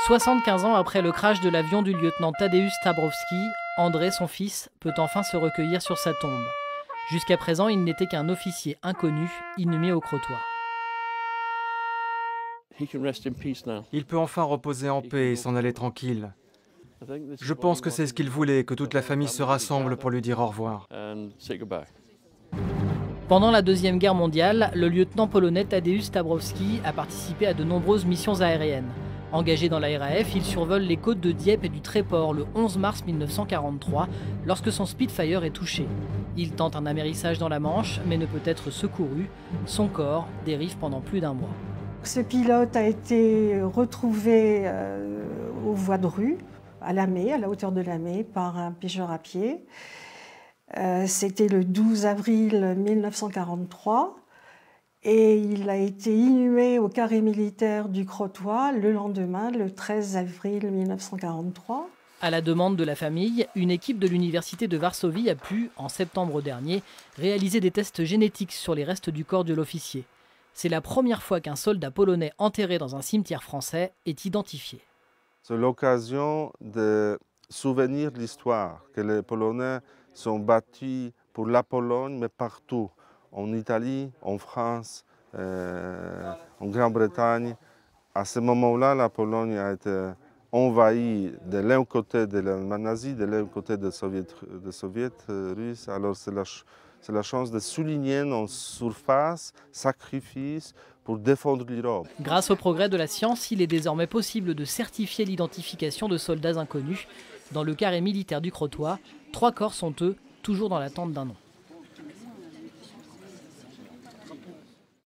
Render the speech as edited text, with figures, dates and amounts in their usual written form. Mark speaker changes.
Speaker 1: 75 ans après le crash de l'avion du lieutenant Tadeusz Stabrowski, André, son fils, peut enfin se recueillir sur sa tombe. Jusqu'à présent, il n'était qu'un officier inconnu, inhumé au Crotoy.
Speaker 2: Il peut enfin reposer en paix et s'en aller tranquille. Je pense que c'est ce qu'il voulait, que toute la famille se rassemble pour lui dire au revoir.
Speaker 1: Pendant la Deuxième Guerre mondiale, le lieutenant polonais Tadeusz Stabrowski a participé à de nombreuses missions aériennes. Engagé dans la RAF, il survole les côtes de Dieppe et du Tréport le 11 mars 1943, lorsque son Spitfire est touché. Il tente un amérissage dans la Manche, mais ne peut être secouru. Son corps dérive pendant plus d'1 mois.
Speaker 3: Ce pilote a été retrouvé aux voies de rue, à Lamay, à la hauteur de Lamay, par un pêcheur à pied. C'était le 12 avril 1943 et il a été inhumé au carré militaire du Crotoy le lendemain, le 13 avril 1943.
Speaker 1: À la demande de la famille, une équipe de l'université de Varsovie a pu, en septembre dernier, réaliser des tests génétiques sur les restes du corps de l'officier. C'est la première fois qu'un soldat polonais enterré dans un cimetière français est identifié.
Speaker 4: C'est l'occasion de souvenir l'histoire, que les Polonais sont battus pour la Pologne, mais partout, en Italie, en France, en Grande-Bretagne. À ce moment-là, la Pologne a été envahie de l'un côté de l'Allemagne nazie, de l'autre côté des Soviets russes. Alors c'est la chance de souligner en surface, sacrifice pour défendre l'Europe.
Speaker 1: Grâce au progrès de la science, il est désormais possible de certifier l'identification de soldats inconnus. Dans le carré militaire du Crotoy, 3 corps sont eux toujours dans l'attente d'un nom.